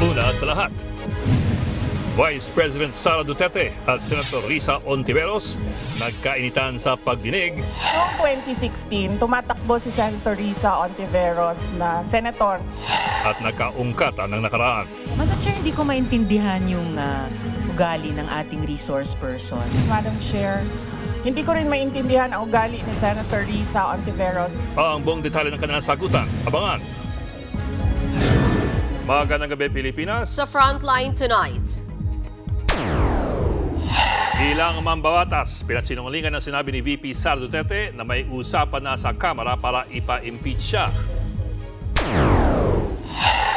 Una sa lahat, Vice President Sara Duterte at Senator Risa Hontiveros nagkainitan sa pagdinig. Noong 2016, tumatakbo si Senator Risa Hontiveros na senator. At nagkaungkatan ng nakaraan. Madam Chair, hindi ko maintindihan yung ugali ng ating resource person. Madam Chair, hindi ko rin maintindihan ang ugali ni Senator Risa Hontiveros. Ang buong detalye ng kanilang sagutan, abangan. Magandang gabi, Pilipinas. Sa Frontline tonight. Ilang mambabatas, pinagsinungalingan ng sinabi ni VP Sara Duterte na may usapan na sa Kamara para ipa-impeach siya.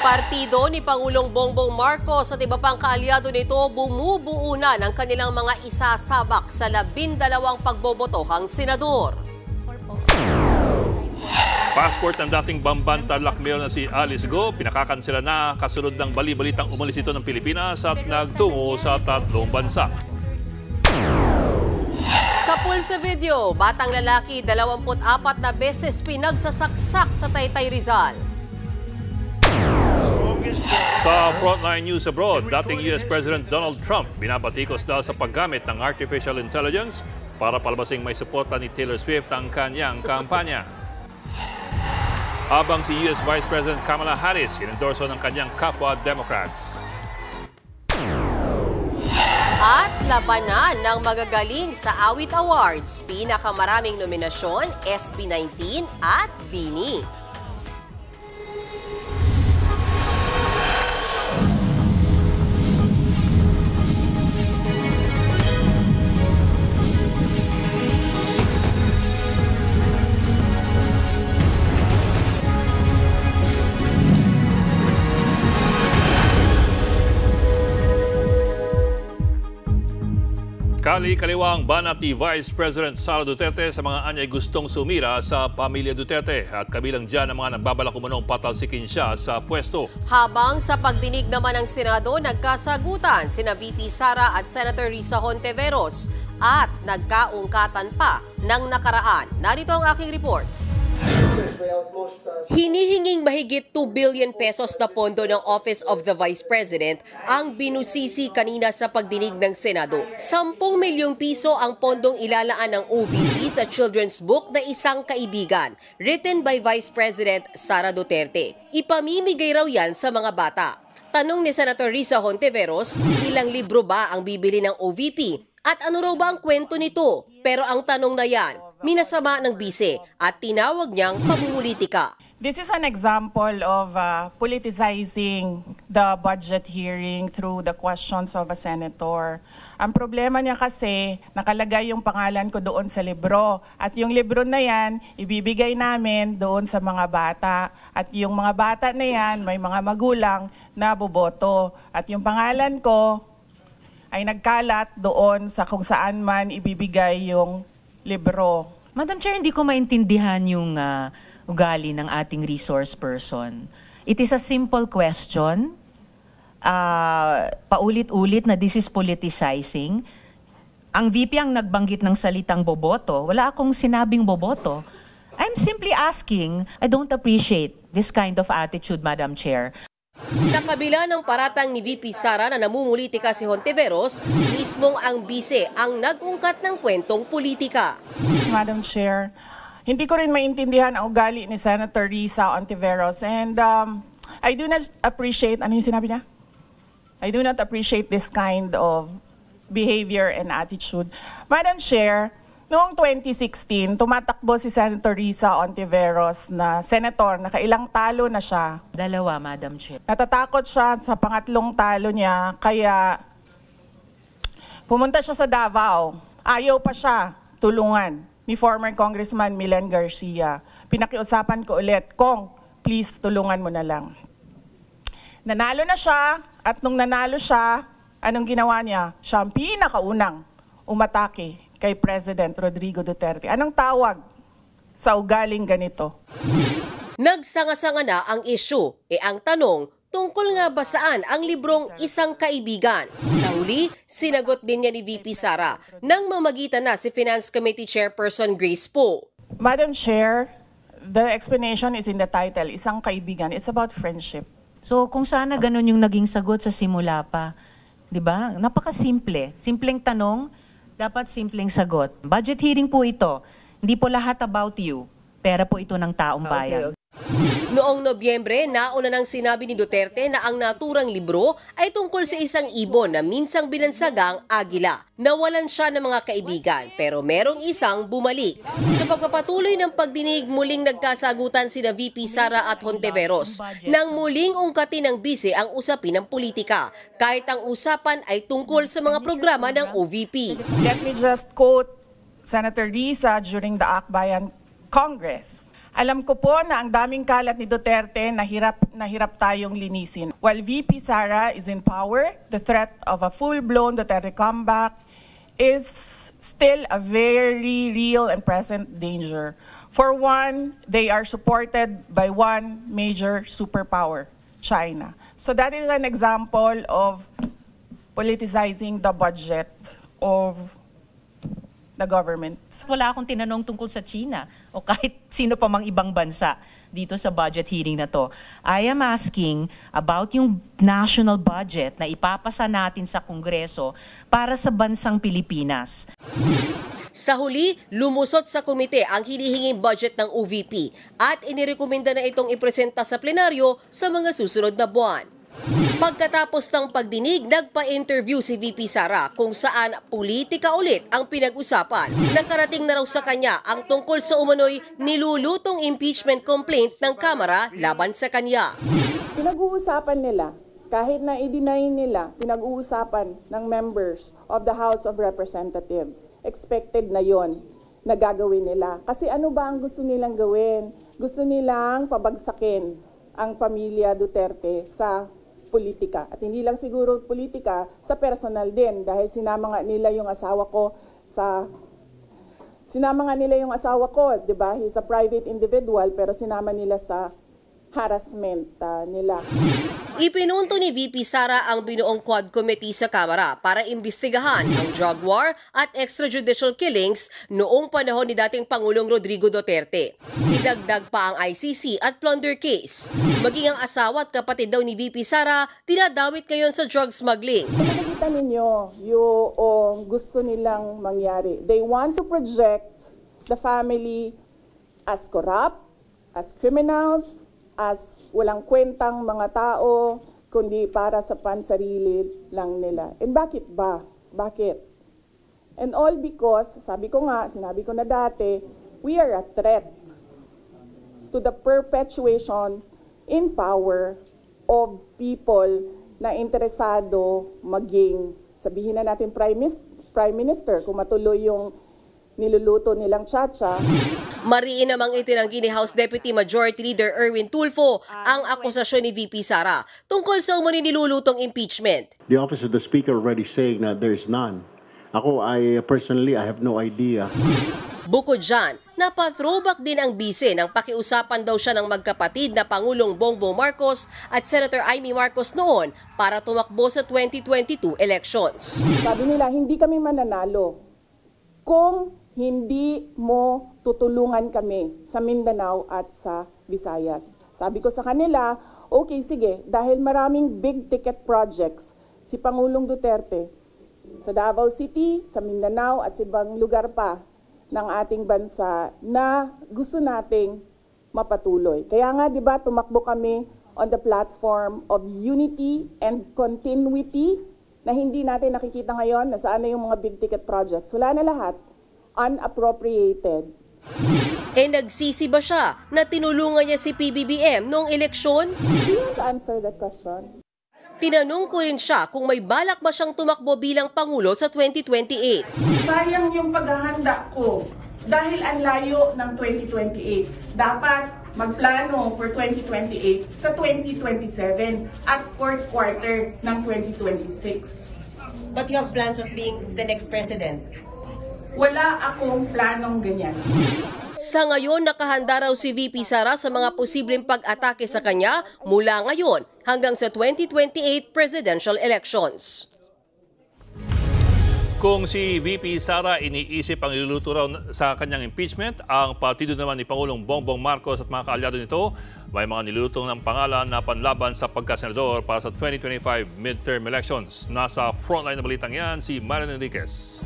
Partido ni Pangulong Bongbong Marcos at iba pang kaalyado nito bumubuo na ng kanilang mga isasabak sa 12 pagbobotohang senador. Passport ng dating Bambanta Lakmeo na si Alice Go, pinakakansela na kasunod ng bali-balitang umalis ito ng Pilipinas at nagtungo sa 3 bansa. Sa Pulse Video, batang lalaki 24 na beses pinagsasaksak sa Taytay Rizal. Sa Frontline News Abroad, dating US President Donald Trump binabatikos daw sa paggamit ng artificial intelligence para palabasing may suporta ni Taylor Swift ang kanyang kampanya. Habang si US Vice President Kamala Harris inendorso ng kanyang kapwa Democrats. At labanan ng magagaling sa Awit Awards, pinakamaraming nominasyon, SB19 at BINI. Kali-kaliwang banat ni Vice President Sara Duterte sa mga anyay gustong sumira sa pamilya Duterte at kabilang dyan ang mga nagbabalak umunong patalsikin siya sa pwesto. Habang sa pagdinig naman ng Senado, nagkasagutan sina VP Sara at Senator Risa Hontiveros at nagkaungkatan pa ng nakaraan. Narito ang aking report. Hinihinging mahigit 2 billion pesos na pondo ng Office of the Vice President ang binusisi kanina sa pagdinig ng Senado. 10 milyong piso ang pondong ilalaan ng OVP sa children's book na Isang Kaibigan, written by Vice President Sara Duterte. Ipamimigay raw yan sa mga bata. Tanong ni Senator Risa Hontiveros, ilang libro ba ang bibili ng OVP at ano raw ba ang kwento nito? Pero ang tanong na yan, minasama ng bise at tinawag niyang pamumulitika. This is an example of politicizing the budget hearing through the questions of a senator. Ang problema niya kasi, nakalagay yung pangalan ko doon sa libro. At yung libro na yan, ibibigay namin doon sa mga bata. At yung mga bata na yan, may mga magulang na boboto. At yung pangalan ko ay nagkalat doon sa kung saan man ibibigay yung libro. Madam Chair, hindi ko maintindihan yung ugali ng ating resource person. It is a simple question. Paulit-ulit na this is politicizing. Ang VP ang nagbanggit ng salitang boboto. Wala akong sinabing boboto. I'm simply asking, I don't appreciate this kind of attitude, Madam Chair. Sa kabila ng paratang ni VP Sara na namumulitika si Hontiveros, mismong ang bise ang nag-ungkat ng kwentong politika. Madam Chair, hindi ko rin maintindihan ang ugali ni Senator Risa Hontiveros. And I do not appreciate, ano yung sinabi niya? I do not appreciate this kind of behavior and attitude. Madam Chair, noong 2016, tumatakbo si Senator Risa Hontiveros na senator, nakailang talo na siya. 2, Madam Chair. Natatakot siya sa pangatlong talo niya, kaya pumunta siya sa Davao. Ayaw pa siya tulungan ni former Congressman Milen Garcia. Pinakiusapan ko ulit, Kong, please tulungan mo na lang. Nanalo na siya, at nung nanalo siya, anong ginawa niya? Siya ang pinakaunang umatake kay President Rodrigo Duterte. Anong tawag sa ugaling ganito? Nagsanga-sanga na ang issue. Ang tanong, tungkol nga ba saan ang librong Isang Kaibigan? Sa huli, sinagot din niya ni VP Sara nang mamagitan na si Finance Committee Chairperson Grace Poe. Madam Chair, the explanation is in the title, Isang Kaibigan. It's about friendship. So kung sana ganun yung naging sagot sa simula pa, 'di ba? Napakasimple. Simpleng tanong, dapat simpleng sagot. Budget hearing po ito. Hindi po lahat about you. Pera po ito ng taong bayan. Noong Nobyembre, nauna nang sinabi ni Duterte na ang naturang libro ay tungkol sa isang ibon na minsang binansagang agila. Nawalan siya ng mga kaibigan, pero merong isang bumalik. Sa pagpapatuloy ng pagdinig, muling nagkasagutan sina VP Sara at Hontiveros nang muling ungkatin ng bise ang usapin ng politika, kahit ang usapan ay tungkol sa mga programa ng OVP. Let me just quote Senator Risa during the Akbayan Congress. Alam ko po na ang daming kalat ni Duterte na hirap tayong linisin. While VP Sara is in power, the threat of a full-blown Duterte comeback is still a very real and present danger. For one, they are supported by one major superpower, China. So that is an example of politicizing the budget of the government. Wala akong tinanong tungkol sa China o kahit sino pa mang ibang bansa dito sa budget hearing na to. I am asking about yung national budget na ipapasa natin sa Kongreso para sa bansang Pilipinas. Sa huli, lumusot sa komite ang hinihinging budget ng OVP at inirekomenda na itong ipresenta sa plenaryo sa mga susunod na buwan. Pagkatapos ng pagdinig, nagpa-interview si VP Sara kung saan politika ulit ang pinag-usapan. Nakarating na raw sa kanya ang tungkol sa umano'y nilulutong impeachment complaint ng Kamara laban sa kanya. Pinag-uusapan nila, kahit na i-deny nila, pinag-uusapan ng members of the House of Representatives. Expected na yon na gagawin nila. Kasi ano ba ang gusto nilang gawin? Gusto nilang pabagsakin ang pamilya Duterte sa politika. At hindi lang siguro politika, sa personal din. Dahil sinama nga nila yung asawa ko, di ba? He's a private individual, pero sinama nila sa harassment nila. Ipinunto ni VP Sara ang binuong Quad Committee sa Kamara para imbestigahan ang drug war at extrajudicial killings noong panahon ni dating Pangulong Rodrigo Duterte. Idagdag pa ang ICC at plunder case. Maging ang asawa at kapatid daw ni VP Sara dinadawit ngayon sa drug smuggling. Nakikita ninyo yung gusto nilang mangyari. They want to project the family as corrupt, as criminals, as walang kwentang mga tao, kundi para sa pansarili lang nila. And bakit ba? Bakit? And all because, sinabi ko na dati, we are a threat to the perpetuation in power of people na interesado maging, sabihin na natin Prime Minister, kung matuloy yung niluluto nilang tsa-tsa. Mariin namang itinanggi ni House Deputy Majority Leader Erwin Tulfo ang akusasyon ni VP Sara tungkol sa umano'y nilulutong impeachment. The Office of the Speaker already saying that there is none. Ako, I have no idea. Bukod dyan, napa-throwback din ang bise nang pakiusapan daw siya ng magkapatid na Pangulong Bongbong Marcos at Senator Amy Marcos noon para tumakbo sa 2022 elections. Sabi nila, hindi kami mananalo kung hindi mo tutulungan kami sa Mindanao at sa Visayas. Sabi ko sa kanila, okay, sige, dahil maraming big ticket projects si Pangulong Duterte sa Davao City, sa Mindanao at sa ibang lugar pa ng ating bansa na gusto nating mapatuloy. Kaya nga, di ba, tumakbo kami on the platform of unity and continuity na hindi natin nakikita ngayon na saan na yung mga big ticket projects. Wala na lahat. Unappropriated. Nagsisi ba siya na tinulungan niya si PBBM noong eleksyon? Do you want to answer that question? Tinanong ko rin siya kung may balak ba siyang tumakbo bilang Pangulo sa 2028. Sayang yung paghahanda ko dahil ang layo ng 2028. Dapat magplano for 2028 sa 2027 at fourth quarter ng 2026. But you have plans of being the next president? Wala akong planong ganyan. Sa ngayon, nakahanda raw si VP Sara sa mga posibleng pag-atake sa kanya mula ngayon hanggang sa 2028 presidential elections. Kung si VP Sara iniisip ang iluluto raw sa kanyang impeachment, ang partido naman ni Pangulong Bongbong Marcos at mga kaalyado nito may mga nilulutong ng pangalan na panlaban sa pagkasenador para sa 2025 midterm elections. Nasa frontline na balitang yan si Marian Enriquez.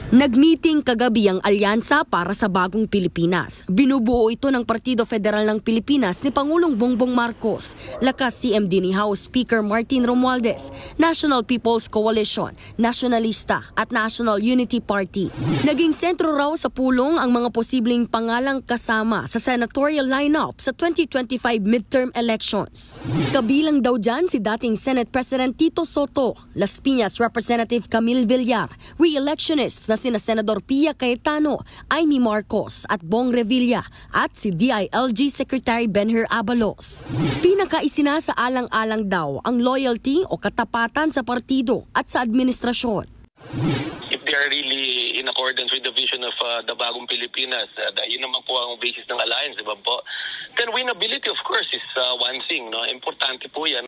Nagmeeting kagabi ang Alyansa para sa Bagong Pilipinas. Binubuo ito ng Partido Federal ng Pilipinas ni Pangulong Bongbong Marcos, lakas CMD ni House Speaker Martin Romualdez, National People's Coalition, Nationalista at National Unity Party. Naging sentro raw sa pulong ang mga posibleng pangalang kasama sa senatorial lineup sa 2025 midterm elections. Kabilang daw dyan si dating Senate President Tito Soto, Las Piñas Representative Camille Villar, re-electionists na sina Senador Pia Cayetano, Amy Marcos at Bong Revilla at si DILG Secretary Benher Abalos. Pinakaisina sa alang-alang daw ang loyalty o katapatan sa partido at sa administrasyon. If they are really in accordance with the vision of the Bagong Pilipinas, yun naman po ang basis ng alliance, diba po? Then winnability of course is one thing, no? Importante po yan.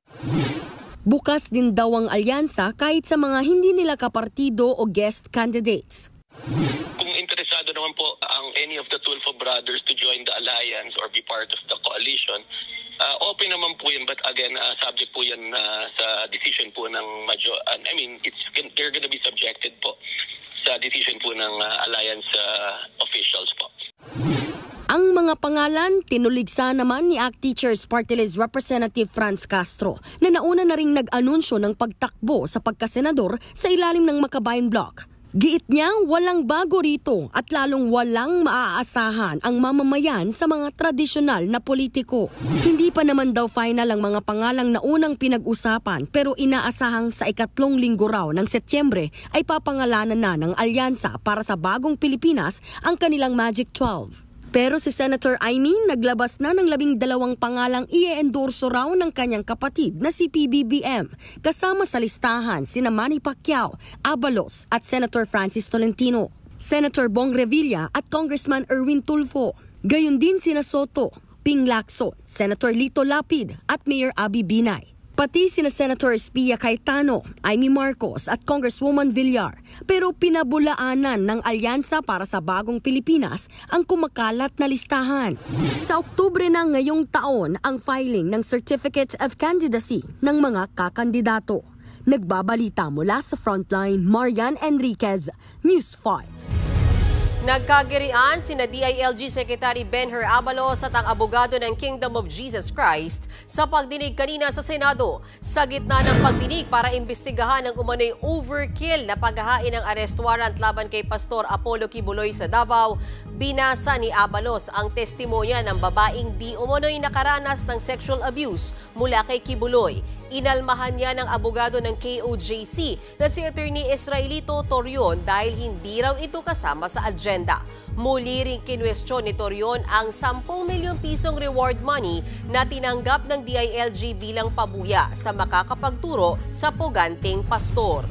Bukas din daw ang alyansa kahit sa mga hindi nila kapartido o guest candidates. Kung interesado naman po ang any of the Tulfo brothers to join the alliance or be part of the coalition, open naman po yun, but again, subject po yan sa decision po ng they're gonna be subjected po sa decision po ng alliance officials po. Ang mga pangalan, tinuligsa naman ni ACT Teachers Party List Representative Franz Castro na nauna na ring nag-anunsyo ng pagtakbo sa pagkasenador sa ilalim ng Makabayan Bloc. Giit niya walang bago rito at lalong walang maaasahan ang mamamayan sa mga tradisyonal na politiko. Hindi pa naman daw final ang mga pangalang naunang pinag-usapan pero inaasahang sa ikatlong linggo raw ng Setyembre ay papangalanan na ng alyansa para sa Bagong Pilipinas ang kanilang Magic 12. Pero si Senator Amy naglabas na ng 12 pangalang i-endorso raw ng kanyang kapatid na si PBBM. Kasama sa listahan sina Manny Pacquiao, Abalos at Senator Francis Tolentino, Senator Bong Revilla at Congressman Erwin Tulfo. Gayon din sina Soto, Ping Lacson, Senator Lito Lapid at Mayor Abby Binay. Pati sina Senator Pia Cayetano, Amy Marcos at Congresswoman Villar. Pero pinabulaanan ng alyansa para sa Bagong Pilipinas ang kumakalat na listahan. Sa Oktubre na ngayong taon ang filing ng Certificate of Candidacy ng mga kakandidato. Nagbabalita mula sa Frontline, Marian Enriquez, News 5. Nagkagirian sina DILG Secretary Benher Abalos at ang abogado ng Kingdom of Jesus Christ sa pagdinig kanina sa Senado. Sa gitna ng pagdinig para imbestigahan ang umano'y overkill na paghahain ng arrest warrant laban kay Pastor Apollo Kibuloy sa Davao, binasa ni Abalos ang testimonya ng babaeng di umano'y nakaranas ng sexual abuse mula kay Kibuloy. Inalmahan niya ng abogado ng KOJC na si Attorney Israelito Torion dahil hindi raw ito kasama sa agenda. Muli ring kinwestiyon ni Torion ang 10 milyong pisong reward money na tinanggap ng DILG bilang pabuya sa makakapagturo sa puganteng pastor.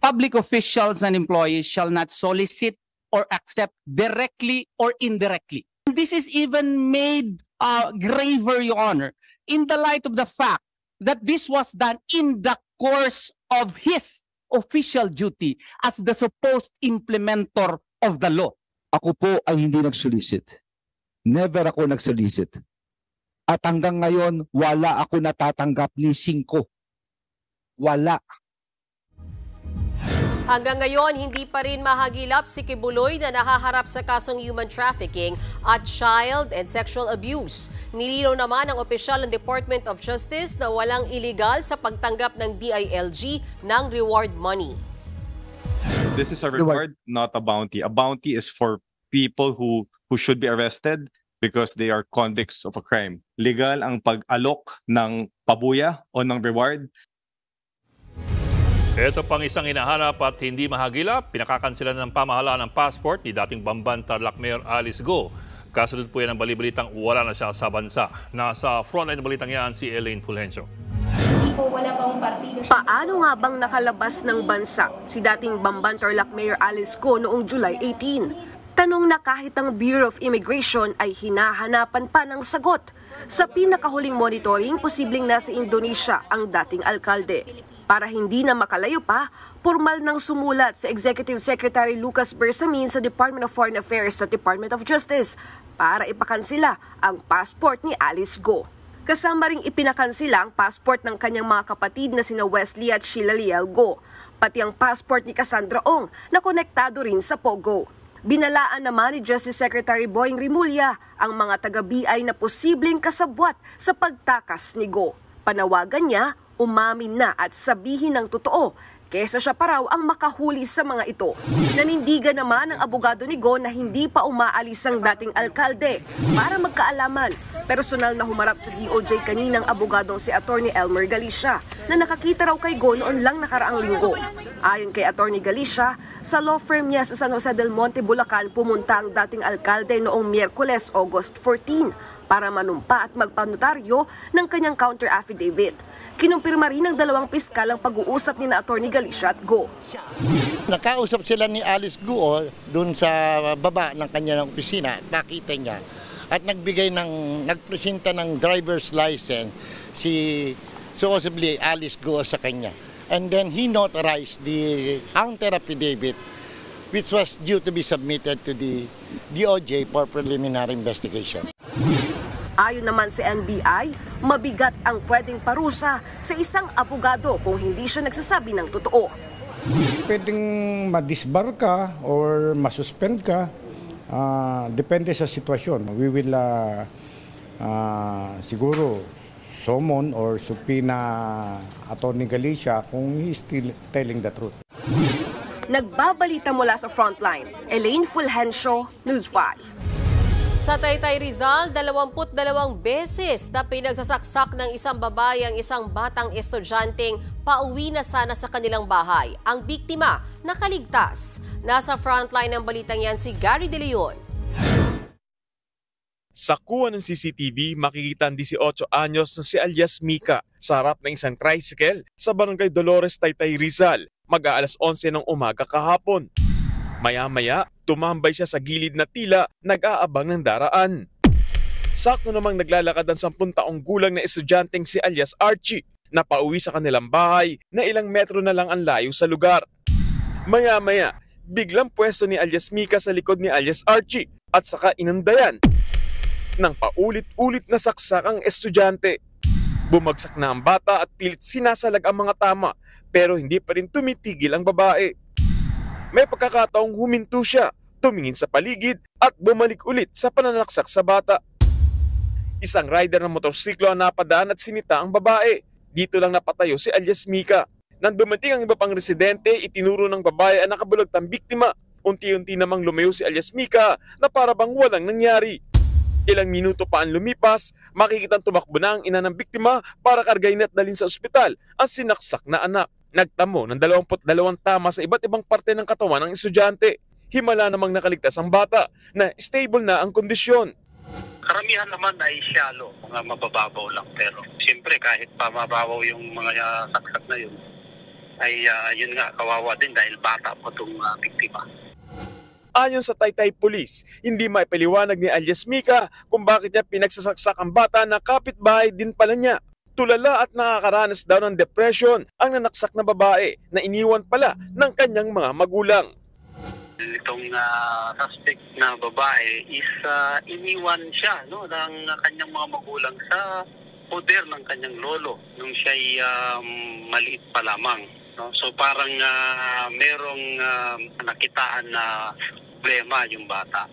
Public officials and employees shall not solicit or accept directly or indirectly. This is even made graver, Your Honor, in the light of the fact that this was done in the course of his official duty as the supposed implementer of the law. Ako po ay hindi nag-solicit. Never ako nag-solicit. At hanggang ngayon, wala ako natatanggap ni 5. Wala. Hanggang ngayon, hindi pa rin mahagilap si Kibuloy na nahaharap sa kasong human trafficking at child and sexual abuse. Nilinaw naman ng opisyal ng Department of Justice na walang iligal sa pagtanggap ng DILG ng reward money. This is a reward, not a bounty. A bounty is for people who should be arrested because they are convicts of a crime. Legal ang pag-alok ng pabuya o ng reward. Ito pang isang hinahanap at hindi mahagilap, pinakakansilan ng pamahalaan ng passport ni dating Bamban Tarlac Mayor Alice Go. Kasunod po yan ang balibalitang wala na siya sa bansa. Nasa frontline ng balitang yan si Elaine Fulgencio. Paano nga bang nakalabas ng bansa si dating Bamban Tarlac Mayor Alice Go noong July 18? Tanong na kahit ang Bureau of Immigration ay hinahanapan pa ng sagot. Sa pinakahuling monitoring, posibleng nasa Indonesia ang dating alkalde. Para hindi na makalayo pa, formal nang sumulat sa Executive Secretary Lucas Bersamin sa Department of Foreign Affairs at Department of Justice para ipakansila ang passport ni Alice Go. Kasama ring ipinakansila ang passport ng kanyang mga kapatid na sina Wesley at Sheila Liel Go, pati ang passport ni Cassandra Ong na konektado rin sa Pogo. Binalaan naman ni Justice Secretary Boying Rimulya ang mga taga-BI na posibleng kasabwat sa pagtakas ni Go. Panawagan niya, umamin na at sabihin ng totoo kesa siya pa raw ang makahuli sa mga ito. Nanindigan naman ang abogado ni Go na hindi pa umaalis ang dating alkalde para magkaalaman. Personal na humarap sa DOJ kaninang abogadong si Attorney Elmer Galicia na nakakita raw kay Go noon lang nakaraang linggo. Ayon kay Attorney Galicia, sa law firm niya sa San Jose del Monte, Bulacan pumunta ang dating alkalde noong Miyerkules, August 14 para manumpa at magpanotaryo ng kanyang counter affidavit. Kinumpirma rin ng dalawang piskal ang pag-uusap ni na Attorney Galicia at Go. Nakausap sila ni Alice Go doon sa baba ng kanyang opisina, nakita niya. At nagpresenta ng driver's license supposedly Alice Go sa kanya. And then he notarized the counter affidavit which was due to be submitted to the DOJ for preliminary investigation. Ayon naman sa NBI, mabigat ang pwedeng parusa sa isang abogado kung hindi siya nagsasabi ng totoo. Pwedeng madisbar ka or masuspend ka, depende sa sitwasyon. We will siguro summon or subpoena Attorney Galicia kung he is still telling the truth. Nagbabalita mula sa Frontline, Elaine Fulgencio, News 5. Sa Taytay Rizal, 22 beses na pinagsasaksak ng isang babae ang isang batang estudyanteng pauwi na sana sa kanilang bahay. Ang biktima nakaligtas. Nasa frontline ng balitang yan si Gary De Leon. Sa kuha ng CCTV, makikita ang 18 anyos na si alias Mika sa harap ng isang tricycle sa Barangay Dolores, Taytay Rizal, mag-aalas 11 ng umaga kahapon. Maya-maya, tumambay siya sa gilid na tila nag-aabang ng daraan. Sakto namang naglalakad ang 10 taong gulang na estudyanteng si alias Archie na pauwi sa kanilang bahay na ilang metro na lang ang layo sa lugar. Maya-maya, biglang pwesto ni alias Mika sa likod ni alias Archie at saka inundayan ng paulit-ulit na saksak ang estudyante. Bumagsak na ang bata at pilit sinasalag ang mga tama pero hindi pa rin tumitigil ang babae. May pagkakataong huminto siya, tumingin sa paligid at bumalik ulit sa pananaksak sa bata. Isang rider ng motorsiklo ang napadaan at sinita ang babae. Dito lang napatayo si alias Mika. Nang dumating ang iba pang residente, itinuro ng babae ang nakabalagtang biktima. Unti-unti namang lumayo si alias Mika na para bang walang nangyari. Ilang minuto pa ang lumipas, makikitang tumakbo na ang ina ng biktima para kargahin at dalhin sa ospital ang sinaksak na anak. Nagtamo ng 22 tama sa iba't ibang parte ng katawan ng estudyante. Himala namang nakaligtas ang bata na stable na ang kondisyon. Karamihan naman ay shallow, mga mabababaw lang. Pero siyempre kahit pa mababaw yung mga saksak na yun, ay yun nga, kawawa din dahil bata pa itong biktima. Ayon sa Taytay Police, hindi maipaliwanag ni alias Mika kung bakit niya pinagsasaksak ang bata na kapitbahay din pala niya. Tulala at nakakaranas daw ng depression ang nanaksak na babae na iniwan pala ng kanyang mga magulang. Itong suspect na babae is iniwan siya ng kanyang mga magulang sa poder ng kanyang lolo nung siya'y maliit pa lamang. No? So parang merong nakitaan na problema yung bata.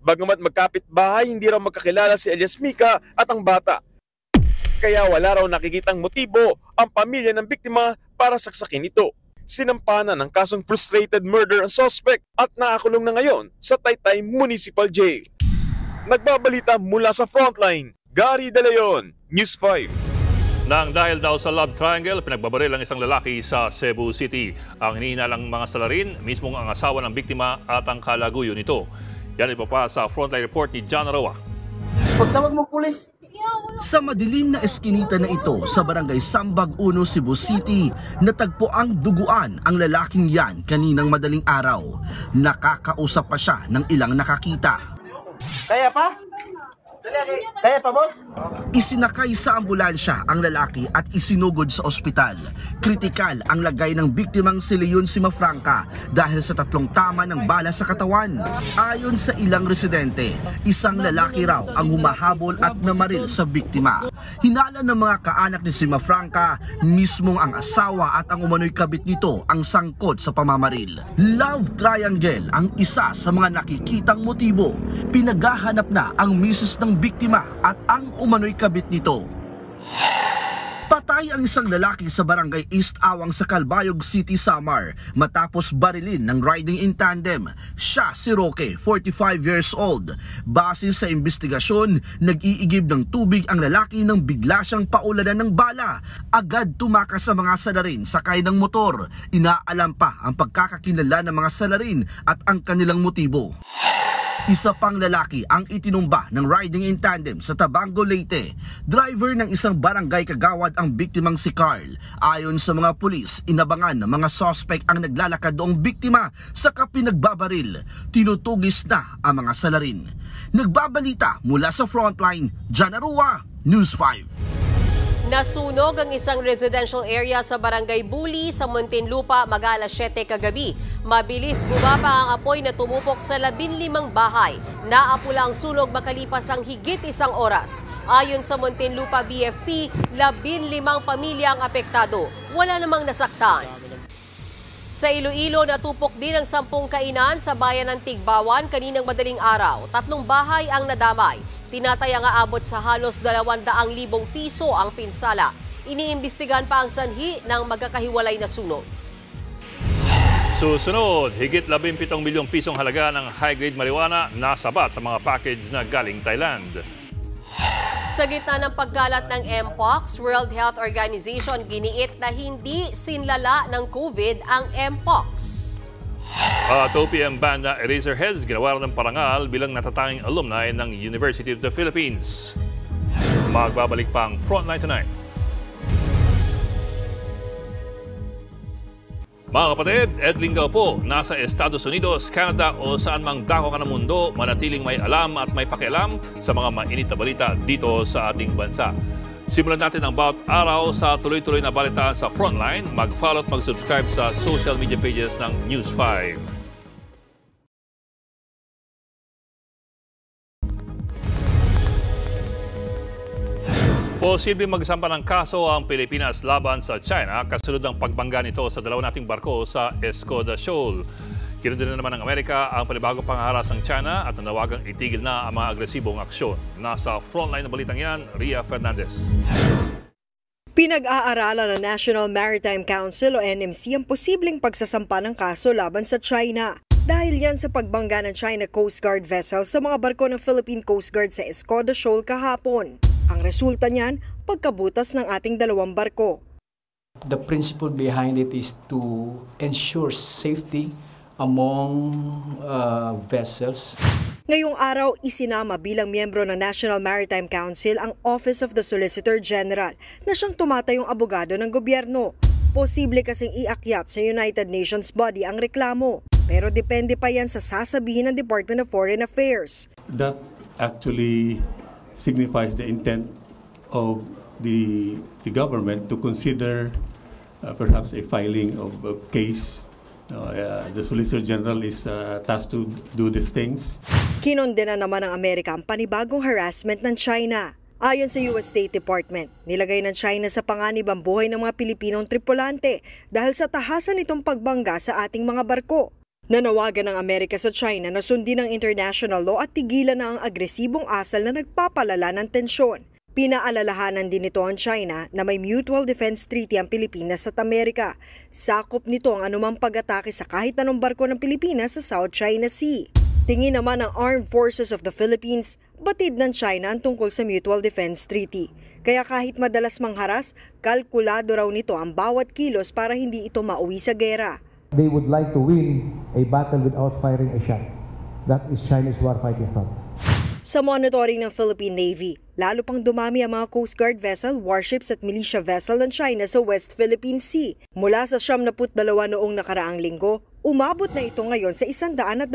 Bagamat magkapit-bahay, hindi raw magkakilala si alias Mika at ang bata. Kaya wala raw nakikitang motibo ang pamilya ng biktima para saksakin ito. Sinampanan ng kasong frustrated murder ang suspect at nakakulong na ngayon sa Taytay Municipal Jail. Nagbabalita mula sa Frontline, Gary De Leon, News 5. Nang dahil daw sa love triangle, pinagbabaril ang isang lalaki sa Cebu City. Ang hinihinalang mga salarin, mismong ang asawa ng biktima at ang kalaguyo nito. Yan ipapa sa Frontline Report ni John Arawa. Pagtawag mo pulis. Sa madilim na eskinita na ito sa Barangay Sambag 1, Cebu City, natagpo ang duguan ang lalaking yan kaninang madaling araw. Nakakausap pa siya ng ilang nakakita. Kaya pa? Kaya pa, boss? Isinakay sa ambulansya ang lalaki at isinugod sa ospital. Kritikal ang lagay ng biktimang si Leon Simafranca dahil sa 3 tama ng bala sa katawan. Ayon sa ilang residente, isang lalaki raw ang humahabol at namaril sa biktima. Hinala ng mga kaanak ni Simafranca, mismong ang asawa at ang umano'y kabit nito ang sangkot sa pamamaril. Love triangle ang isa sa mga nakikitang motibo. Pinaghahanap na ang misis ng biktima at ang umano'y kabit nito. Patay ang isang lalaki sa barangay East Awang sa Calbayog City, Samar matapos barilin ng riding in tandem. Siya si Roque, 45 years old. Base sa investigasyon, nag-iigib ng tubig ang lalaki nang bigla siyang paulanan ng bala. Agad tumakas sa mga salarin sakay ng motor. Inaalam pa ang pagkakakilala ng mga salarin at ang kanilang motibo. Isa pang lalaki ang itinumba ng riding in tandem sa Tabango, Leyte. Driver ng isang barangay kagawad ang biktimang si Carl. Ayon sa mga pulis, inabangan ng mga suspect ang naglalakad doong biktima sa pinagbabaril. Tinutugis na ang mga salarin. Nagbabalita mula sa frontline, Jan Arua, News 5. Nasunog ang isang residential area sa Barangay Buli sa Muntinlupa mag-alas 7 kagabi. Mabilis gumapa ang apoy na tumupok sa 15 bahay. Naapula ang sunog makalipas ang higit 1 oras. Ayon sa Muntinlupa BFP, 15 pamilya ang apektado. Wala namang nasaktan. Sa Iloilo, natupok din ang 10 kainan sa bayan ng Tigbawan kaninang madaling araw. 3 bahay ang nadamay. Tinataya nga abot sa halos 200,000 piso ang pinsala. Iniimbestigan pa ang sanhi ng magkakahiwalay na sunog. Susunod, higit 17 milyong pisong halaga ng high-grade marijuana nasabat sa mga package na galing Thailand. Sa gitna ng pagkalat ng Mpox, World Health Organization giniit na hindi sinlala ng COVID ang Mpox. At OPM band na Eraserheads ginawaran ng parangal bilang natatanging alumni ng University of the Philippines. Magbabalik pa ang Frontline tonight. Mga kapatid, Ed Lingao po, nasa Estados Unidos, Canada o saan mang dako ka ng mundo, manatiling may alam at may pakialam sa mga mainit na balita dito sa ating bansa. Simulan natin ang bawat araw sa tuloy-tuloy na balitaan sa Frontline. Mag-follow at mag-subscribe sa social media pages ng News 5. Posibleng magsampa ng kaso ang Pilipinas laban sa China kasunod ng pagbangga nito sa 2 nating barko sa Escoda Shoal. Kinundina naman ng Amerika ang panibagong pangaharas ng China at nanawagang itigil na ang mga agresibong aksyon. Nasa frontline na balitang yan, Ria Fernandez. Pinag-aaralan ng National Maritime Council o NMC ang posibleng pagsasampa ng kaso laban sa China. Dahil yan sa pagbangga ng China Coast Guard vessel sa mga barko ng Philippine Coast Guard sa Escoda Shoal kahapon. Ang resulta niyan, pagkabutas ng ating 2 barko. The principle behind it is to ensure safety among vessels. Ngayong araw, isinama bilang miyembro ng National Maritime Council ang Office of the Solicitor General na siyang tumatayong abogado ng gobyerno. Posible kasing iakyat sa United Nations body ang reklamo, pero depende pa yan sa sasabihin ng Department of Foreign Affairs. That actually signifies the intent of the government to consider perhaps a filing of a case. The Solicitor General is tasked to do these things. Kinondena naman ng Amerika ang panibagong harassment ng China. Ayon sa US State Department, nilagay ng China sa panganib ang buhay ng mga Pilipinong tripulante dahil sa tahasan nitong pagbangga sa ating mga barko. Nanawagan ng Amerika sa China na sundin ang international law at tigilan na ang agresibong asal na nagpapalala ng tensyon. Pinaalalahanan din nito ang China na may Mutual Defense Treaty ang Pilipinas at Amerika. Sakop nito ang anumang pag-atake sa kahit anong barko ng Pilipinas sa South China Sea. Tingin naman ng Armed Forces of the Philippines, batid ng China ang tungkol sa Mutual Defense Treaty. Kaya kahit madalas mangharas, kalkulado raw nito ang bawat kilos para hindi ito mauwi sa gera. They would like to win a battle without firing a shot. That is Chinese warfighting thought. Sa monitoring ng Philippine Navy, lalo pang dumami ang mga Coast Guard vessel, warships at militia vessel ng China sa West Philippine Sea. Mula sa 72 noong nakaraang linggo, umabot na ito ngayon sa 129.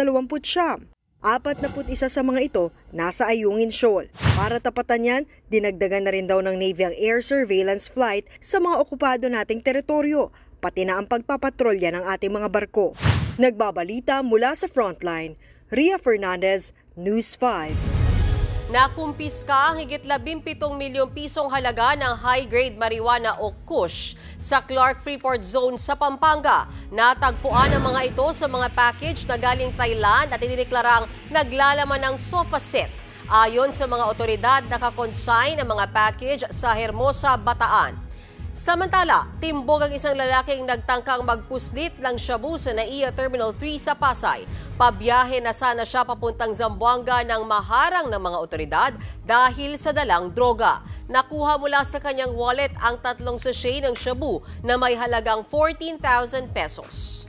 41 sa mga ito nasa Ayungin Shoal. Para tapatan yan, dinagdagan na rin daw ng Navy ang air surveillance flight sa mga okupado nating teritoryo, pati na ang pagpapatrolya ng ating mga barko. Nagbabalita mula sa Frontline, Ria Fernandez, News 5. Nakumpiska ang higit 17 milyong pisong halaga ng high-grade marijuana o Kush sa Clark Freeport Zone sa Pampanga. Natagpuan ang mga ito sa mga package na galing Thailand at idineklarang naglalaman ng sofa set. Ayon sa mga otoridad, nakakonsign ang mga package sa Hermosa, Bataan. Samantala, timbog ang isang lalaking nagtangkang magpuslit ng shabu sa NAIA Terminal 3 sa Pasay. Pabiyahe na sana siya papuntang Zamboanga nang maharang ng mga otoridad dahil sa dalang droga. Nakuha mula sa kanyang wallet ang 3 sachet ng shabu na may halagang 14,000 pesos.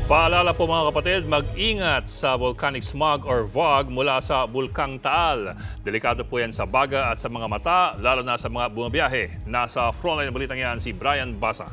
Paalala po mga kapatid, mag-ingat sa volcanic smog or VOG mula sa Bulkang Taal. Delikado po yan sa baga at sa mga mata, lalo na sa mga bumabiyahe. Nasa frontline ng balitang yan si Brian Basa.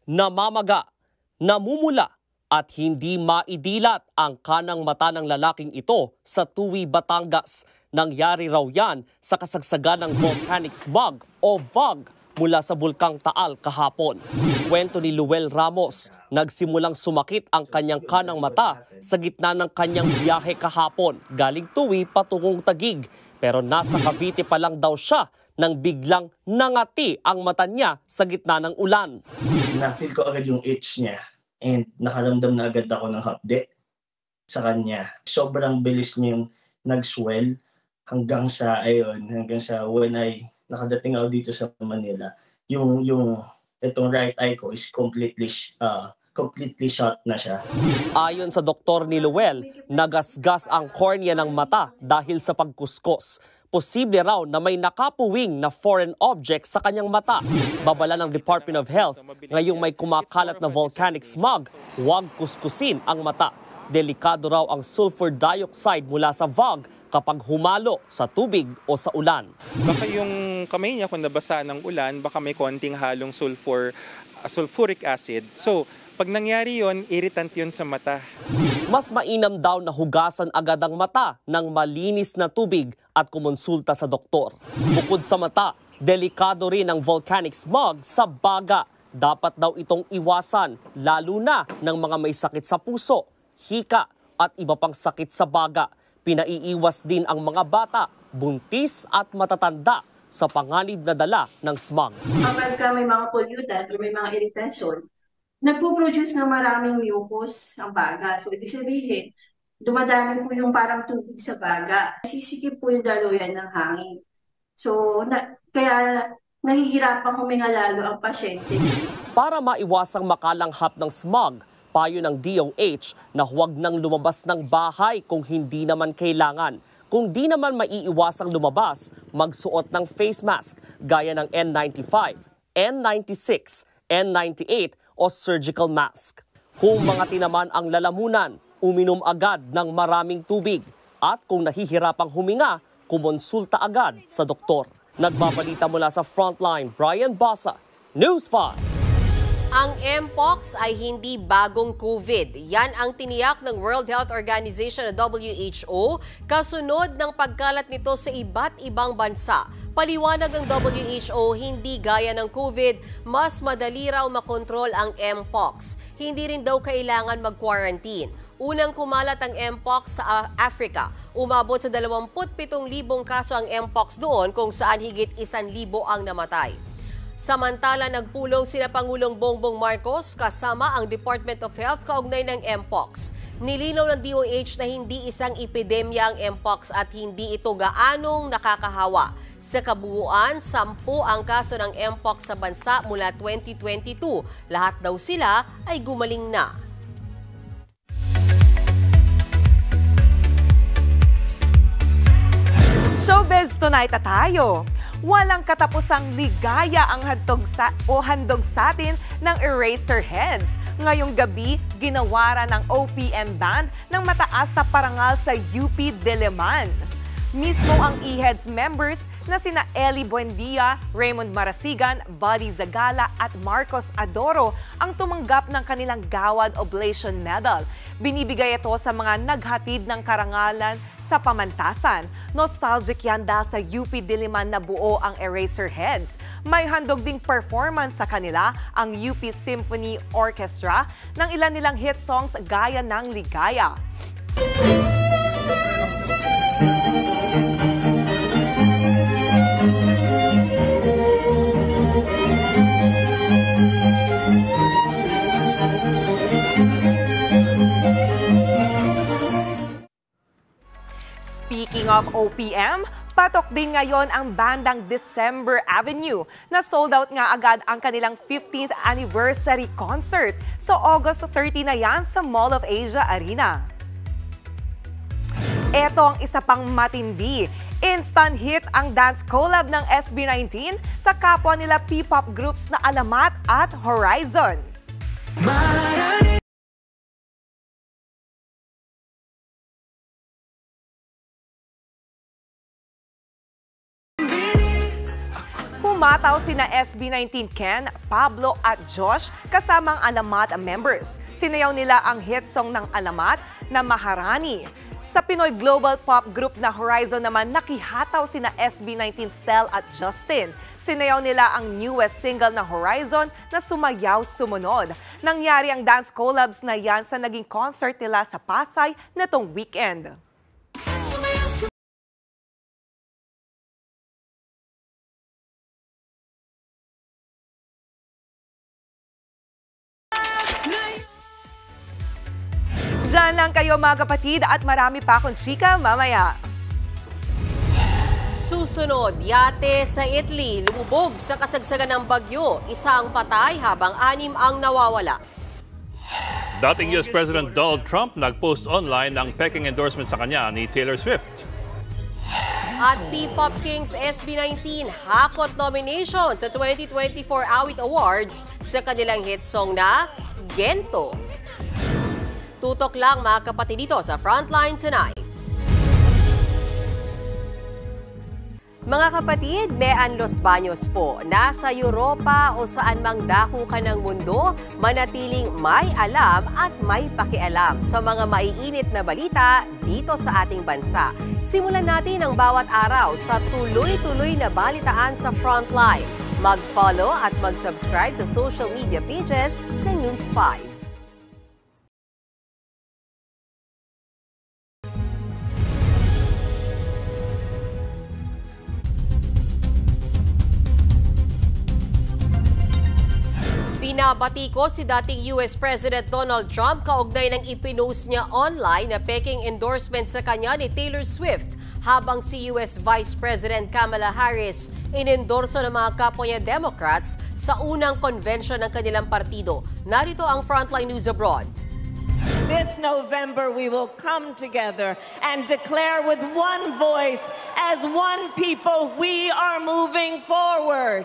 Namamaga, namumula at hindi maidilat ang kanang mata ng lalaking ito sa Tuwi, Batangas. Nangyari raw yan sa kasagsagan ng volcanic smog o VOG mula sa Bulkang Taal kahapon. Kwento ni Luel Ramos, nagsimulang sumakit ang kanyang kanang mata sa gitna ng kanyang biyahe kahapon galing Tuwi patungong Taguig. Pero nasa Cavite pa lang daw siya nang biglang nangati ang mata niya sa gitna ng ulan. Na-feel ko agad yung itch niya and nakaramdam na agad ako ng hapde sa kanya. Sobrang bilis niya yung nag-swell hanggang sa when I nakadating ako dito sa Manila, yung itong right eye ko is completely shot na siya. Ayon sa doktor ni Luel, nagasgas ang cornea ng mata dahil sa pagkuskos. Posible raw na may nakapuwing na foreign object sa kanyang mata. Babala ng Department of Health, ngayong may kumakalat na volcanic smog, huwag kuskusin ang mata. Delikado raw ang sulfur dioxide mula sa VOG kapag humalo sa tubig o sa ulan. Baka yung kamay niya kung nabasa ng ulan, baka may konting halong sulfuric acid. So, pag nangyari yon, irritant yon sa mata. Mas mainam daw na hugasan agad ang mata ng malinis na tubig at kumonsulta sa doktor. Bukod sa mata, delikado rin ang volcanic smog sa baga. Dapat daw itong iwasan, lalo na ng mga may sakit sa puso, hika at iba pang sakit sa baga. Pinaiiwas din ang mga bata, buntis at matatanda sa panganib na dala ng smog. Kapag may mga pollutant o may mga irritation, nagpo-produce ng maraming mucus ang baga. So, ibig sabihin, dumadami po yung parang tubig sa baga. Sisikip po yung daluyan ng hangin. So, kaya nahihirapang huminga lalo ang pasyente. Para maiwasang makalanghap ng smog, payo ng DOH na huwag nang lumabas ng bahay kung hindi naman kailangan. Kung di naman maiiwasang lumabas, magsuot ng face mask gaya ng N95, N96, N98 o surgical mask. Kung mga tinaman ang lalamunan, uminom agad ng maraming tubig. At kung nahihirapang huminga, kumonsulta agad sa doktor. Nagbabalita mula sa Frontline, Brian Basa, News 5. Ang Mpox ay hindi bagong COVID. Yan ang tiniyak ng World Health Organization o WHO kasunod ng pagkalat nito sa iba't ibang bansa. Paliwanag ng WHO, hindi gaya ng COVID, mas madali raw makontrol ang Mpox. Hindi rin daw kailangan mag-quarantine. Unang kumalat ang Mpox sa Africa. Umabot sa 27,000 kaso ang Mpox doon kung saan higit 1,000 ang namatay. Samantala, nagpulong sina Pangulong Bongbong Marcos kasama ang Department of Health kaugnay ng Mpox. Nilinaw ng DOH na hindi isang epidemya ang Mpox at hindi ito gaanong nakakahawa. Sa kabuuan, 10 ang kaso ng Mpox sa bansa mula 2022. Lahat daw sila ay gumaling na. Showbiz Tonight na tayo. Walang katapusang ligaya ang handog sa atin ng Eraserheads. Ngayong gabi, ginawaran ng OPM Band ng mataas na parangal sa UP Diliman. Mismo ang EHEDS members na sina Eli Buendia, Raymond Marasigan, Buddy Zagala at Marcos Adoro ang tumanggap ng kanilang Gawad Oblation Medal. Binibigay ito sa mga naghatid ng karangalan sa pamantasan. Nostalgic yan dahil sa UP Diliman na buo ang Eraserheads. May handog ding performance sa kanila ang UP Symphony Orchestra ng ilan nilang hit songs gaya ng Ligaya. Speaking of OPM, patok din ngayon ang bandang December Avenue na sold out nga agad ang kanilang 15th anniversary concert. So August 30 na yan sa Mall of Asia Arena. Ito ang isa pang matindi. Instant hit ang dance collab ng SB19 sa kapwa nila P-pop groups na Alamat at Horizon. Pumataw sina SB19 Ken, Pablo at Josh kasama ang Alamat members. Sinayaw nila ang hit song ng Alamat na Maharani. Sa Pinoy global pop group na Horizon naman, nakihataw sina SB19 Stel at Justin. Sinayaw nila ang newest single na Horizon na Sumayaw Sumunod. Nangyari ang dance collabs na yan sa naging concert nila sa Pasay netong weekend. Diyan lang kayo mga kapatid at marami pa akong chika mamaya. Susunod, yate sa Italy, lumubog sa kasagsagan ng bagyo. Isa ang patay habang 6 ang nawawala. Dating US President Donald Trump nag-post online ng peking endorsement sa kanya ni Taylor Swift. At P-Pop Kings SB19 hakot nomination sa 2024 Awit Awards sa kanilang hit song na Gento. Tutok lang mga kapatid dito sa Frontline Tonight. Mga kapatid, Mean Los Baños po. Nasa Europa o saan mang dako ka ng mundo, manatiling may alam at may pakialam sa mga maiinit na balita dito sa ating bansa. Simulan natin ang bawat araw sa tuloy-tuloy na balitaan sa Frontline. Mag-follow at mag-subscribe sa social media pages ng News 5. Binabati ko si dating US President Donald Trump kaugnay ng ipinost niya online na peking endorsement sa kanya ni Taylor Swift habang si US Vice President Kamala Harris inendorso ng mga kapwa niya Democrats sa unang convention ng kanilang partido. Narito ang Frontline News Abroad. This November, we will come together and declare with one voice, as one people, we are moving forward.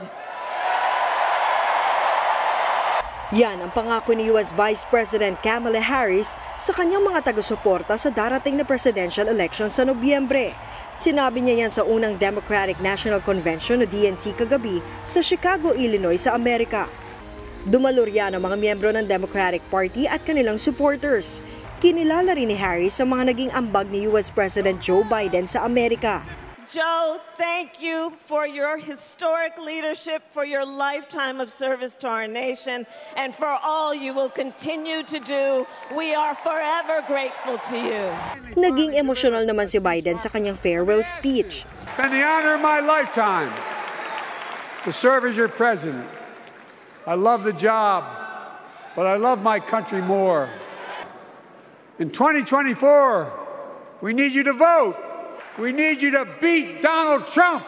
Yan ang pangako ni US Vice President Kamala Harris sa kanyang mga taga-suporta sa darating na presidential election sa Nobyembre. Sinabi niya yan sa unang Democratic National Convention o DNC kagabi sa Chicago, Illinois sa Amerika. Dumalor yan ang mga miyembro ng Democratic Party at kanilang supporters. Kinilala rin ni Harris ang mga naging ambag ni US President Joe Biden sa Amerika. Joe, thank you for your historic leadership, for your lifetime of service to our nation, and for all you will continue to do. We are forever grateful to you. Naging emosyonal naman si Biden sa kanyang farewell speech. It's been the honor of my lifetime to serve as your president. I love the job, but I love my country more. In 2024, we need you to vote. We need you to beat Donald Trump.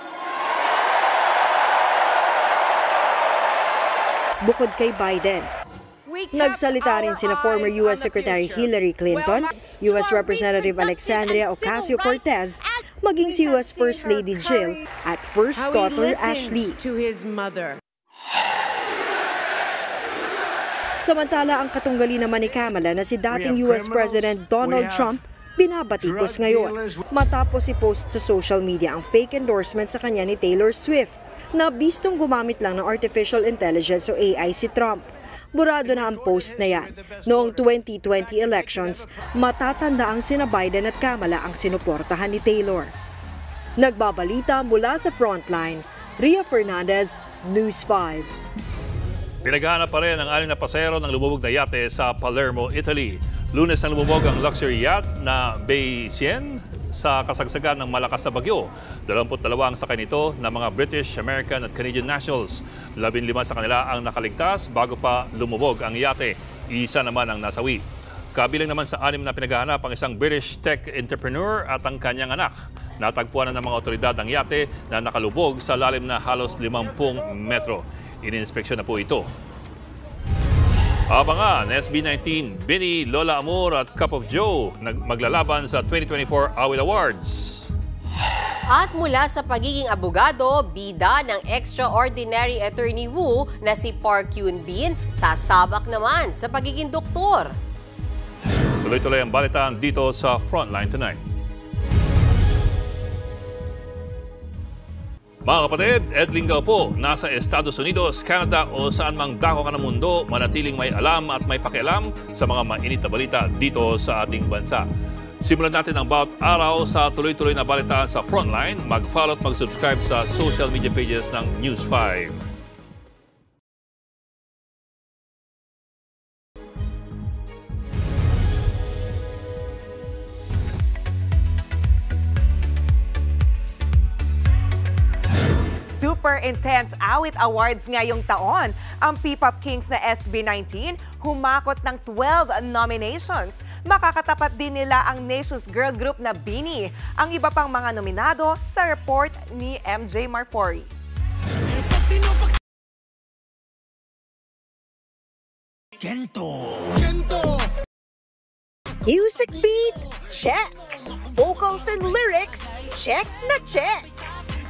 Bukod kay Biden, nagsalita rin sina former U.S. Secretary Hillary Clinton, U.S. Representative Alexandria Ocasio-Cortez, maging si U.S. First Lady Jill at first daughter Ashley. Samantala, ang katunggali naman ni Kamala na si dating U.S. President Donald Trump binabatikos ngayon matapos i-post sa social media ang fake endorsement sa kanya ni Taylor Swift na bistong gumamit lang ng artificial intelligence o AI si Trump. Burado na ang post na yan. Noong 2020 elections, matatanda ang sina Biden at Kamala ang sinuportahan ni Taylor. Nagbabalita mula sa Frontline, Ria Fernandez, News 5. Pinaghahanap pa rin ang 6 na pasahero ng lumubog na yate sa Palermo, Italy. Lunes nang lumubog ang luxury yacht na Bay Sien sa kasagsagan ng malakas na bagyo. 22 ang sakay nito na mga British, American at Canadian nationals. 15 sa kanila ang nakaligtas bago pa lumubog ang yate. Isa naman ang nasawi. Kabilang naman sa 6 na pinaghahanap ang isang British tech entrepreneur at ang kanyang anak. Natagpuan na ng mga otoridad ang yate na nakalubog sa lalim na halos 50 metro. Ininspeksyon na po ito. Abangan, SB19, Bini, Lola Amor at Cup of Joe maglalaban sa 2024 Awit Awards. At mula sa pagiging abogado, bida ng extraordinary attorney Wu na si Park Yoon Bin, sasabak naman sa pagiging doktor. Tuloy-tuloy ang balitaan dito sa Frontline Tonight. Mga kapatid, Ed Lingao po, nasa Estados Unidos, Canada o saan mang dako ka ng mundo, manatiling may alam at may pakialam sa mga mainit na balita dito sa ating bansa. Simulan natin ang bawat araw sa tuloy-tuloy na balitaan sa Frontline. Mag-follow at mag-subscribe sa social media pages ng News 5. Super intense Awit Awards ngayong taon. Ang P-Pop Kings na SB19 humakot ng 12 nominations. Makakatapat din nila ang Nation's girl group na Bini. Ang iba pang mga nominado sa report ni MJ Marfori. Kento. Music beat? Check. Vocals and lyrics? Check na check.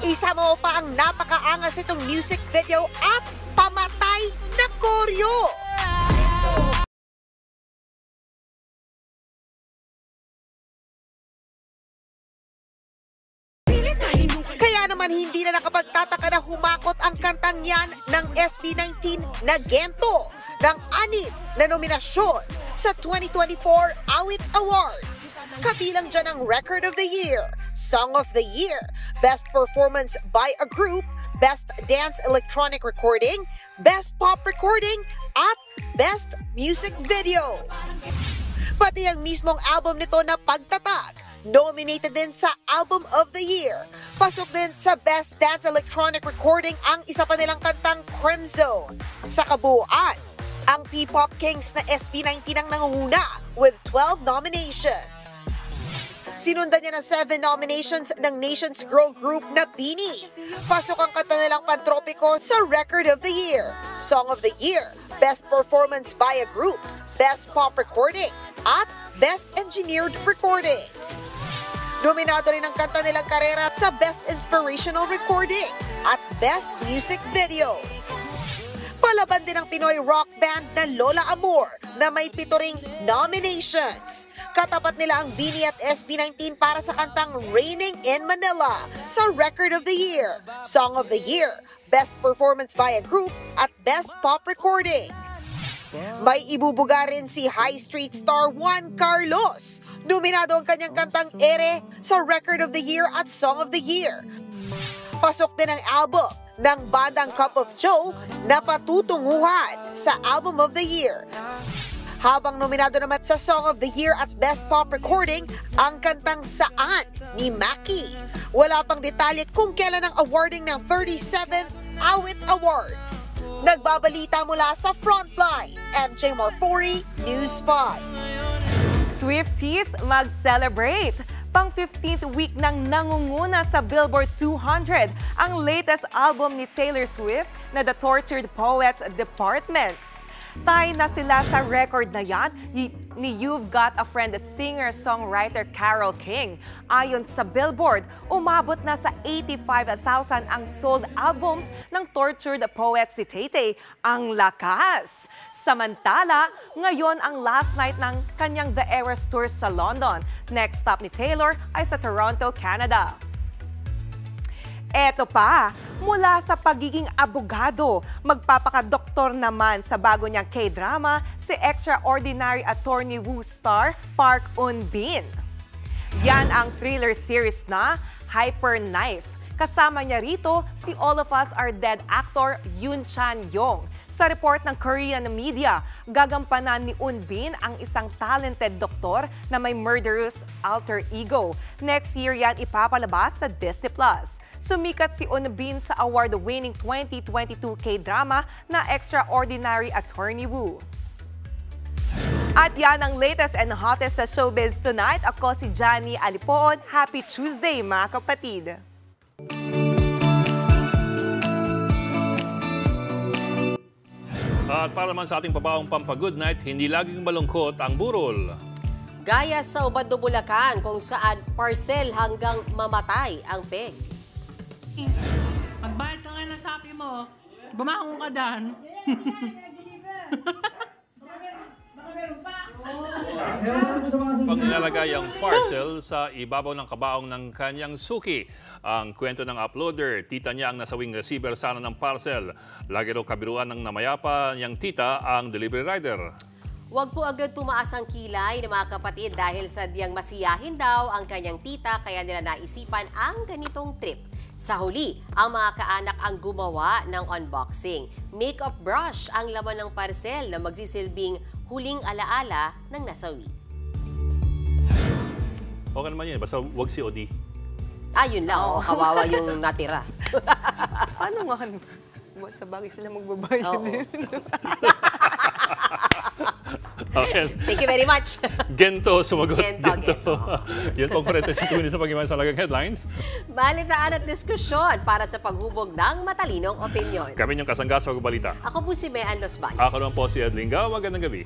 Isa mo pa ang napakaangas itong music video at pamatay na koryo. Kaya naman hindi na nakapagtataka na humakot ang kantang yan ng SB19 na Gento ng 6 na nominasyon sa 2024 Awit Awards. Kabilang dyan ang Record of the Year, Song of the Year, Best Performance by a Group, Best Dance Electronic Recording, Best Pop Recording, at Best Music Video. Pati ang mismong album nito na Pagtatag, nominated din sa Album of the Year. Pasok din sa Best Dance Electronic Recording ang isa pa nilang kantang Crimson. Sa kabuuan, ang P-Pop Kings na SB19 ang nangunguna with 12 nominations. Sinundan niya ng 7 nominations ng Nation's girl group na Bini. Pasok ang kanta nilang Pantropiko sa Record of the Year, Song of the Year, Best Performance by a Group, Best Pop Recording, at Best Engineered Recording. Nominado rin ang kanta nilang Karera sa Best Inspirational Recording at Best Music Video. Palaban din ang Pinoy rock band na Lola Amor na may 7 ring nominations. Katapat nila ang Bini at SB19 para sa kantang Raining in Manila sa Record of the Year, Song of the Year, Best Performance by a Group at Best Pop Recording. May ibubuga rin si High Street star Juan Carlos. Nominado ang kanyang kantang Ere sa Record of the Year at Song of the Year. Pasok din ang album ng bandang Cup of Joe na patutunguhan sa Album of the Year. Habang nominado naman sa Song of the Year at Best Pop Recording ang kantang Saan ni Maki. Wala pang detalye kung kailan ang awarding ng 37th Awit Awards. Nagbabalita mula sa Frontline, MJ Marfori, News 5. Swifties mag-celebrate! Pang 15th week nang nangunguna sa Billboard 200 ang latest album ni Taylor Swift na The Tortured Poets Department. Tie na sila sa record na yan ni You've Got a Friend, singer-songwriter Carole King. Ayon sa Billboard, umabot na sa 85,000 ang sold albums ng tortured poet si Tay-Tay. Ang lakas! Samantala, ngayon ang last night ng kanyang The Eras Tour sa London. Next stop ni Taylor ay sa Toronto, Canada. Eto pa, mula sa pagiging abogado, magpapakadoktor naman sa bago niyang K-drama si extraordinary attorney Woo star Park Eun-bin. Yan ang thriller series na Hyper Knife. Kasama niya rito si All of Us Are Dead actor Yoon Chan-young. Sa report ng Korean media, gagampanan ni Eun-bin ang isang talented doktor na may murderous alter ego. Next year yan ipapalabas sa Disney+. Sumikat si Eun-bin sa award-winning 2022 K-drama na Extraordinary Attorney Woo. At yan ang latest and hottest sa showbiz tonight. Ako si Johnny Alipoon. Happy Tuesday mga kapatid! At para naman sa ating pabaong pampagood night, hindi laging malungkot ang burol. Gaya sa Ubando, Bulacan, kung saan parcel hanggang mamatay ang peg. Pagbayad ka nga ng sapi mo, bumangon ka dyan. Pag nilalagay ang parcel sa ibabaw ng kabaong ng kanyang suki. Ang kwento ng uploader, tita niya ang nasawing receiver sana ng parcel. Lagi raw kabiruan ng namayapa niyang tita ang delivery rider. Huwag po agad tumaas ang kilay ng mga kapatid dahil sadyang masiyahin daw ang kanyang tita kaya nila naisipan ang ganitong trip. Sa huli, ang mga kaanak ang gumawa ng unboxing. Makeup brush ang laman ng parcel na magsisilbing huling alaala ng nasawi. Okay naman yun, basta huwag COD. Yun lang. Oh, kawawa yung natira. Paano nga? Sa bagay sila magbabayad din. Okay. Thank you very much. Gento, sumagot. Gento. Yan pong 45 minutes sa pag-iwan sa lagang headlines. Balitaan at diskusyon para sa paghubog ng matalinong opinyon. Kami yung kasangga sa balita. Ako po si Mean Los Baños. Ako naman po si Ed Lingga. Magandang gabi.